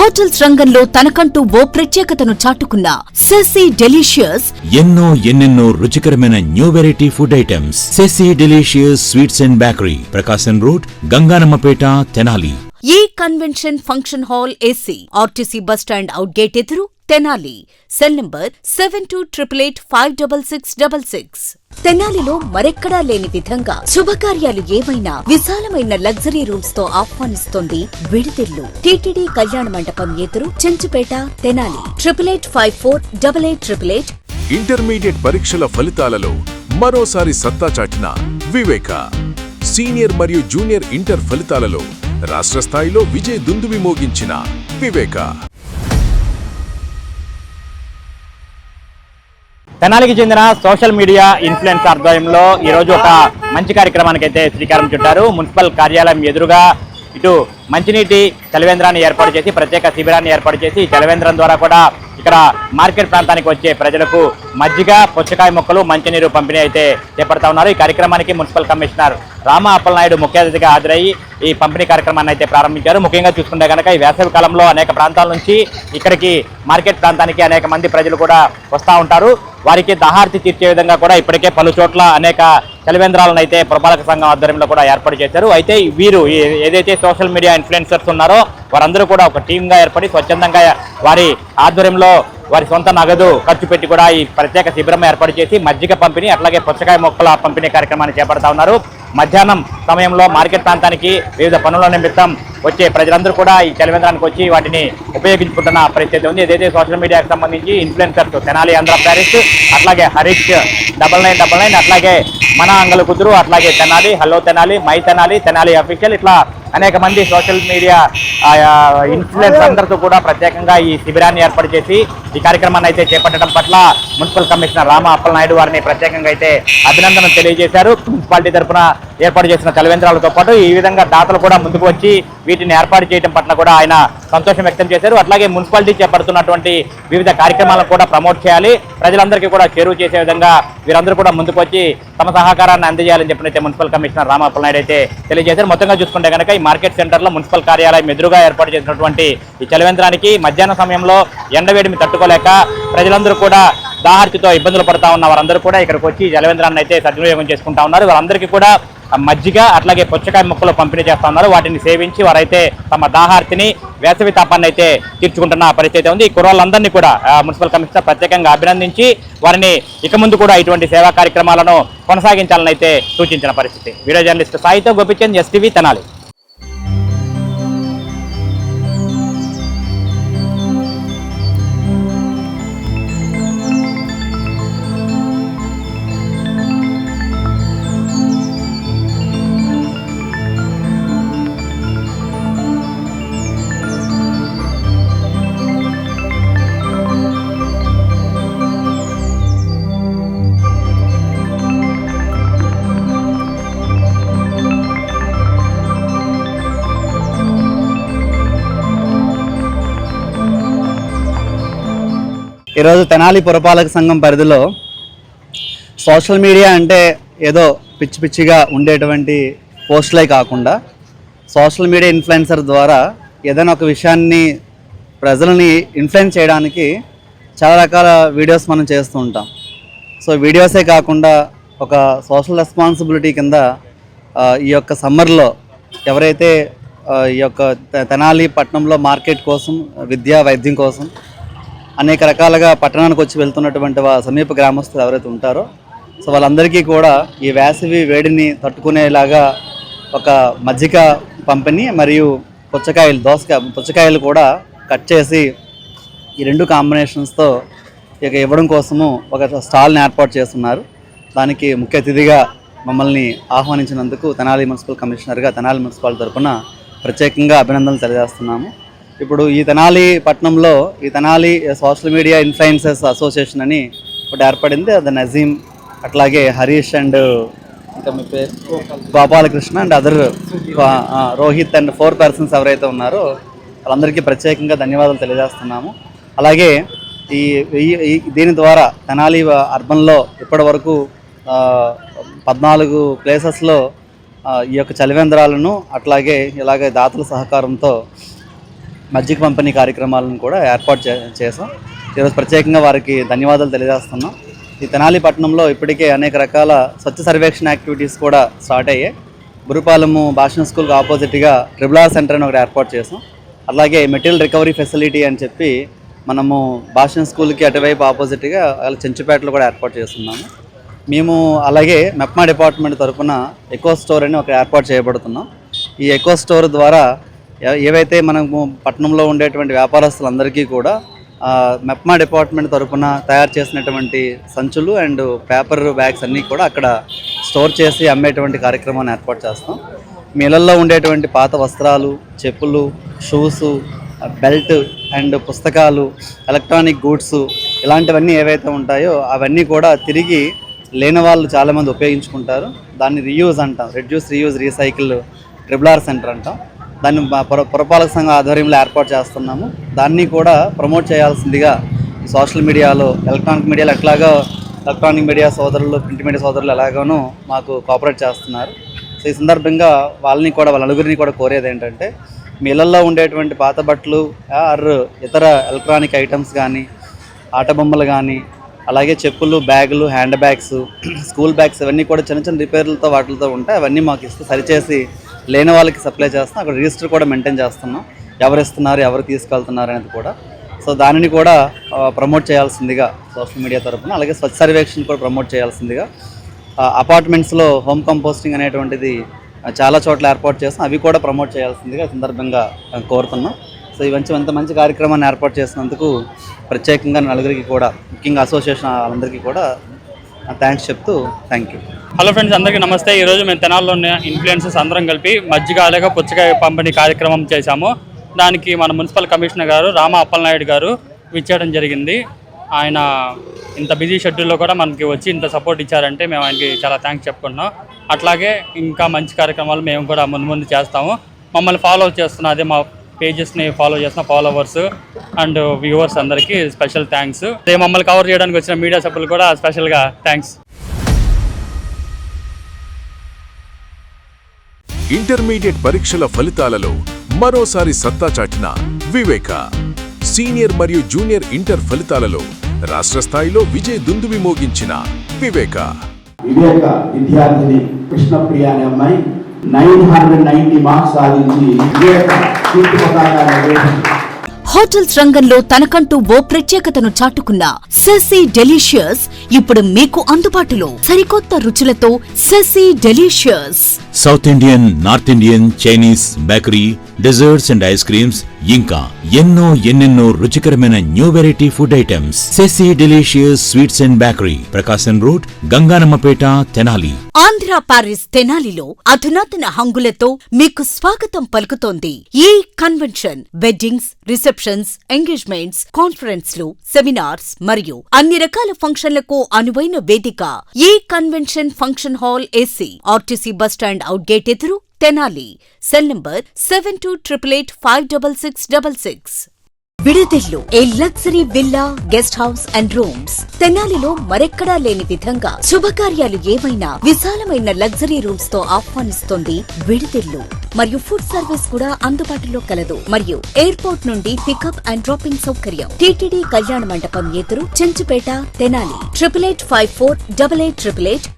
Hotels రంగంలో తనకంటూ ఓ ప్రత్యేకతను చాటుకున్న సెసి డెలిషియస్ ఎన్నెన్నో రుచికరమైన న్యూ వెరైటీ ఫుడ్ ఐటమ్స్. సెసి delicious sweets and bakery, Prakasam road, Ganganammapeta, Tenali. ఈ convention function hall AC, RTC bus stand out gate ఎదురు, తెనాలి. Cell number 7288856666. తెనాలిలో మరెక్కడా లేని విధంగా శుభకార్యాలు ఏమైనా విశాలమైన లగ్జరీ రూమ్స్ తో ఆహ్వానిస్తోంది విడిదిల్లు. టీటీడీ కళ్యాణ మండపం ఎదురు, చెంచుపేట, తెనాలి. 8854888888. ఇంటర్మీడియట్ పరీక్షల ఫలితాలలో మరోసారి సత్తా చాటిన వివేక. సీనియర్ మరియు జూనియర్ ఇంటర్ ఫలితాలలో రాష్ట్ర స్థాయిలో విజయ దుందువి మోగించిన వివేక. తెనాలికి చెందిన సోషల్ మీడియా ఇన్ఫ్లుయెన్స్ ఆధ్వర్యంలో ఈరోజు ఒక మంచి కార్యక్రమానికి అయితే శ్రీకారం చుట్టారు. మున్సిపల్ కార్యాలయం ఎదురుగా ఇటు మంచినీటి చలివేంద్రాన్ని ఏర్పాటు చేసి ప్రత్యేక శిబిరాన్ని ఏర్పాటు చేసి చలివేంద్రం ద్వారా కూడా ఇక్కడ మార్కెట్ ప్రాంతానికి వచ్చే ప్రజలకు మజ్జిగ, పుచ్చకాయ మొక్కలు, మంచినీరు పంపిణీ అయితే చేపడతా ఉన్నారు. ఈ కార్యక్రమానికి మున్సిపల్ కమిషనర్ రామ అప్పలనాయుడు ముఖ్య అతిథిగా హాజరయ్యి ఈ పంపిణీ కార్యక్రమాన్ని అయితే ప్రారంభించారు. ముఖ్యంగా చూసుకుంటే కనుక ఈ వేసవి కాలంలో అనేక ప్రాంతాల నుంచి ఇక్కడికి మార్కెట్ ప్రాంతానికి అనేక మంది ప్రజలు కూడా వస్తూ ఉంటారు. వారికి దాహార్తి తీర్చే విధంగా కూడా ఇప్పటికే పలు చోట్ల అనేక చలివేంద్రాలను అయితే పురపాలక సంఘం ఆధ్వర్యంలో కూడా ఏర్పాటు చేశారు. అయితే వీరు ఏదైతే సోషల్ మీడియా ఇన్ఫ్లుయెన్సర్స్ ఉన్నారో వారందరూ కూడా ఒక టీమ్గా ఏర్పడి స్వచ్ఛందంగా వారి ఆధ్వర్యంలో వారి సొంత నగదు ఖర్చు పెట్టి కూడా ఈ ప్రత్యేక శిబిరం ఏర్పాటు చేసి మజ్జిగ పంపిణీ అట్లాగే పుచ్చకాయ మొక్కల పంపిణీ కార్యక్రమాన్ని చేపడతా ఉన్నారు. మధ్యాహ్నం సమయంలో మార్కెట్ ప్రాంతానికి వివిధ పనుల నిమిత్తం వచ్చే ప్రజలందరూ కూడా ఈ చలివేంద్రానికి వచ్చి వాటిని ఉపయోగించుకుంటున్న పరిస్థితి ఉంది. ఏదైతే సోషల్ మీడియాకి సంబంధించి ఇన్ఫ్లుయెన్సర్స్ తెనాలి ఆంధ్ర ప్యారిస్, అట్లాగే హరీష్ 9999, అట్లాగే మన అంగల కుదురు, అట్లాగే Tenali, hello Tenali, my Tenali, Tenali official, ఇట్లా అనేక మంది సోషల్ మీడియా ఇన్ఫ్లుయెన్స్ అందరితో కూడా ప్రత్యేకంగా ఈ శిబిరాన్ని ఏర్పాటు చేసి ఈ కార్యక్రమాన్ని అయితే చేపట్టడం పట్ల మున్సిపల్ కమిషనర్ రామ అప్పలనాయుడు వారిని ప్రత్యేకంగా అయితే అభినందనలు తెలియజేశారు. మున్సిపాలిటీ తరఫున ఏర్పాటు చేసిన చలివేంద్రాలతో పాటు ఈ విధంగా దాతలు కూడా ముందుకు వచ్చి వీటిని ఏర్పాటు చేయడం పట్ల కూడా ఆయన సంతోషం వ్యక్తం చేశారు. అట్లాగే మున్సిపాలిటీ చేపడుతున్నటువంటి వివిధ కార్యక్రమాలను కూడా ప్రమోట్ చేయాలి, ప్రజలందరికీ కూడా చేరువ చేసే విధంగా వీరందరూ కూడా ముందుకు వచ్చి తమ సహకారాన్ని అందజేయాలని చెప్పినైతే మున్సిపల్ కమిషనర్ రామ అప్పలనాయుడు అయితే తెలియజేశారు. మొత్తంగా చూసుకుంటే కనుక ఈ మార్కెట్ సెంటర్లో మున్సిపల్ కార్యాలయం ఎదురుగా ఏర్పాటు చేసినటువంటి ఈ చలివేంద్రానికి మధ్యాహ్నం సమయంలో ఎండవేడిని తట్టుకోలేక ప్రజలందరూ కూడా దాహార్తితో ఇబ్బందులు పడతా ఉన్న వారందరూ కూడా ఇక్కడికి వచ్చి జలవేంద్రాన్ని అయితే సద్వినియోగం చేసుకుంటా ఉన్నారు. వారందరికీ కూడా మజ్జిగ అట్లాగే పుచ్చకాయ మొక్కలు పంపిణీ చేస్తా ఉన్నారు. వాటిని సేవించి వారైతే తమ దాహార్తిని, వేసవి తాపాన్ని అయితే తీర్చుకుంటున్న పరిస్థితి ఉంది. ఈ కుర్రాళ్ళందరినీ కూడా మున్సిపల్ కమిషనర్ ప్రత్యేకంగా అభినందించి వారిని ఇక ముందు కూడా ఇటువంటి సేవా కార్యక్రమాలను కొనసాగించాలని అయితే సూచించిన పరిస్థితి. వీడియో జర్నలిస్ట్ సాయితో గోపిచంద్, ఎస్టీవీ, తెనాలి. ఈరోజు తెనాలి పురపాలక సంఘం పరిధిలో సోషల్ మీడియా అంటే ఏదో పిచ్చి పిచ్చిగా ఉండేటువంటి పోస్టులే కాకుండా సోషల్ మీడియా ఇన్ఫ్లుయెన్సర్ ద్వారా ఏదైనా ఒక విషయాన్ని ప్రజలని ఇన్ఫ్లుయెన్స్ చేయడానికి చాలా రకాల వీడియోస్ మనం చేస్తూ ఉంటాం. సో వీడియోసే కాకుండా ఒక సోషల్ రెస్పాన్సిబిలిటీ కింద ఈ యొక్క సమ్మర్లో ఎవరైతే ఈ యొక్క తెనాలి పట్టణంలో మార్కెట్ కోసం, విద్యా వైద్యం కోసం అనేక రకాలుగా పట్టణానికి వచ్చి వెళ్తున్నటువంటి సమీప గ్రామస్తులు ఎవరైతే ఉంటారో సో వాళ్ళందరికీ కూడా ఈ వేసవి వేడిని తట్టుకునేలాగా ఒక మజ్జిగ పంపిణీ మరియు పుచ్చకాయలు కూడా కట్ చేసి ఈ రెండు కాంబినేషన్స్తో ఇక ఇవ్వడం కోసము ఒక స్టాల్ని ఏర్పాటు చేస్తున్నారు. దానికి ముఖ్య అతిథిగా మమ్మల్ని ఆహ్వానించినందుకు తెనాలి మున్సిపల్ కమిషనర్గా తెనాలి మున్సిపాలిటీ తరఫున ప్రత్యేకంగా అభినందనలు తెలియజేస్తున్నాము. ఇప్పుడు ఈ తెనాలి పట్టణంలో ఈ Tenali social media influencers association అని ఒకటి ఏర్పడింది. అది నజీం, అట్లాగే హరీష్ అండ్ ఇంకా మీ పేరు Gopalakrishna and other Rohit and 4 persons ఎవరైతే ఉన్నారో వాళ్ళందరికీ ప్రత్యేకంగా ధన్యవాదాలు తెలియజేస్తున్నాము. అలాగే దీని ద్వారా తెనాలి అర్బన్లో ఇప్పటి వరకు 14 ప్లేసెస్లో ఈ యొక్క చలివేంద్రాలను అట్లాగే ఇలాగే దాతల సహకారంతో మజ్జిగ పంపిణీ కార్యక్రమాలను కూడా ఏర్పాటు చేసాం. ఈరోజు ప్రత్యేకంగా వారికి ధన్యవాదాలు తెలియజేస్తున్నాం. ఈ తెనాలి పట్టణంలో ఇప్పటికే అనేక రకాల స్వచ్ఛ సర్వేక్షణ యాక్టివిటీస్ కూడా స్టార్ట్ అయ్యాయి. బురుపాలెము భాషణ స్కూల్కి ఆపోజిట్గా ట్రిబుల్ సెంటర్ అని ఒకటి ఏర్పాటు చేసాం. అలాగే మెటీరియల్ రికవరీ ఫెసిలిటీ అని చెప్పి మనము భాషణ స్కూల్కి అటువైపు ఆపోజిట్గా చెంచుపేటలో కూడా ఏర్పాటు చేస్తున్నాము. మేము అలాగే మెప్మా డిపార్ట్మెంట్ తరఫున ఎకో స్టోర్ అని ఒక ఏర్పాటు చేయబడుతున్నాం. ఈ ఎకో స్టోర్ ద్వారా ఏవైతే మనము పట్టణంలో ఉండేటువంటి వ్యాపారస్తులందరికీ కూడా మెప్మా డిపార్ట్మెంట్ తరఫున తయారు చేసినటువంటి సంచులు అండ్ పేపర్ బ్యాగ్స్ అన్నీ కూడా అక్కడ స్టోర్ చేసి అమ్మేటువంటి కార్యక్రమాన్ని ఏర్పాటు చేస్తాం. మీ ఇళ్లలో ఉండేటువంటి పాత వస్త్రాలు, చెప్పులు, షూస్, బెల్ట్ అండ్ పుస్తకాలు, ఎలక్ట్రానిక్ గూడ్స్ ఇలాంటివన్నీ ఏవైతే ఉంటాయో అవన్నీ కూడా తిరిగి లేని వాళ్ళు చాలామంది ఉపయోగించుకుంటారు. దాన్ని రీయూజ్ అంటాం, reduce, reuse, recycle triple centre అంటాం. దాన్ని పురపాలక సంఘం ఆధ్వర్యంలో ఏర్పాటు చేస్తున్నాము. దాన్ని కూడా ప్రమోట్ చేయాల్సిందిగా సోషల్ మీడియాలో, ఎలక్ట్రానిక్ మీడియాలో ఎట్లాగో ఎలక్ట్రానిక్ మీడియా సోదరులు, ప్రింట్ మీడియా సోదరులు ఎలాగోనూ మాకు కోఆపరేట్ చేస్తున్నారు. సో ఈ సందర్భంగా వాళ్ళ నలుగురిని కూడా కోరేది ఏంటంటే, మీ ఇళ్లలో ఉండేటువంటి పాత బట్టలు ఆర్ ఇతర ఎలక్ట్రానిక్ ఐటమ్స్ కానీ, ఆట బొమ్మలు కానీ, అలాగే చెప్పులు, బ్యాగులు, హ్యాండ్ బ్యాగ్స్, స్కూల్ బ్యాగ్స్ ఇవన్నీ కూడా చిన్న చిన్న రిపేర్లతో వాటితో ఉంటాయి. అవన్నీ మాకు ఇస్తే సరిచేసి లేని వాళ్ళకి సప్లై చేస్తాం. అక్కడ రిజిస్టర్ కూడా మెయింటైన్ చేస్తున్నాం, ఎవరు ఇస్తున్నారు, ఎవరు తీసుకెళ్తున్నారు అనేది కూడా. సో దానిని కూడా ప్రమోట్ చేయాల్సిందిగా సోషల్ మీడియా తరఫున, అలాగే స్వచ్ఛ సర్వేక్షణ కూడా ప్రమోట్ చేయాల్సిందిగా, అపార్ట్మెంట్స్లో హోమ్ కంపోస్టింగ్ అనేటువంటిది చాలా చోట్ల ఏర్పాటు చేస్తాం, అవి కూడా ప్రమోట్ చేయాల్సిందిగా సందర్భంగా కోరుతున్నాం. సో ఇవంచి ఎంత మంచి కార్యక్రమాన్ని ఏర్పాటు చేసినందుకు ప్రత్యేకంగా నలుగురికి కూడా, ముఖ్యంగా అసోసియేషన్ వాళ్ళందరికీ కూడా థ్యాంక్స్ చెప్తూ థ్యాంక్ యూ. హలో ఫ్రెండ్స్, అందరికీ నమస్తే. ఈరోజు మేము తెనాల్లో ఉన్న ఇన్ఫ్లుయెన్సర్స్ అందరం కలిపి మజ్జిగ అలాగే పుచ్చకాయ పంపిణీ కార్యక్రమం చేశాము. దానికి మన మున్సిపల్ కమిషనర్ గారు రామ అప్పలనాయుడు గారు విచ్చేయడం జరిగింది. ఆయన ఇంత బిజీ షెడ్యూల్లో కూడా మనకి వచ్చి ఇంత సపోర్ట్ ఇచ్చారంటే మేము ఆయనకి చాలా థ్యాంక్స్ చెప్పుకుంటున్నాం. అట్లాగే ఇంకా మంచి కార్యక్రమాలు మేము కూడా ముందు చేస్తాము. మమ్మల్ని ఫాలో చేస్తున్న, అదే మా పేజెస్ని ఫాలో చేస్తున్న ఫాలోవర్స్ అండ్ వ్యూవర్స్ అందరికీ స్పెషల్ థ్యాంక్స్. అదే మమ్మల్ని కవర్ చేయడానికి వచ్చిన మీడియా సభ్యులు కూడా స్పెషల్గా థ్యాంక్స్. ఇంటర్మీడియట్ పరీక్షల ఫలితాలలో మరోసారి సత్తా చాటిన వివేక. సీనియర్ మరియు జూనియర్ ఇంటర్ ఫలితాలలో రాష్ట్ర స్థాయిలో విజయ దుందువి మోగించిన వివేక విద్యార్థిని కృష్ణప్రియ అనే అమ్మాయి 990 మార్క్స్ సాధించి వివేక కీర్తి పతాకాన్ని. హోటల్స్ రంగంలో తనకంటూ ఓ ప్రత్యేకతను చాటుకున్న సెసీ డెలీషియస్ ఇప్పుడు మీకు అందుబాటులో. సరికొత్త రుచులతో సెసీ delicious. South Indian, north Indian, Chinese, bakery, desserts and ice creams, ఇంకా ఎన్నెన్నో రుచికరమైన న్యూ వెరైటీ ఫుడ్ ఐటమ్స్. సెసీ delicious sweets and bakery, Prakasam road, Ganganammapeta, Tenali. Andhra Paris తెనాలిలో అధునాతన హంగులతో మీకు స్వాగతం పలుకుతోంది ఈ కన్వెన్షన్. వెడ్డింగ్స్, రిసెప్షన్స్, ఎంగేజ్మెంట్స్, కాన్ఫరెన్స్లు, సెమినార్స్ మరియు అన్ని రకాల ఫంక్షన్లకు అనువైన వేదిక. ఈ convention function hall AC, RTC bus stand out gate ఎదురు, తెనాలి. Cell number 7288566666. విడిదిల్లు, ఏ luxury villa, guest house and rooms. తెనాలిలో మరెక్కడా లేని విధంగా శుభకార్యాలు ఏమైనా విశాలమైన లగ్జరీ రూమ్స్ తో ఆహ్వానిస్తోంది విడిదిల్లు. మరియు ఫుడ్ సర్వీస్ కూడా అందుబాటులో కలదు. మరియు ఎయిర్పోర్ట్ నుండి పికప్ అండ్ డ్రాపింగ్ సౌకర్యం. టీటీడీ కళ్యాణ మండపం ఎదురు, చెంచుపేట, తెనాలి. 88548888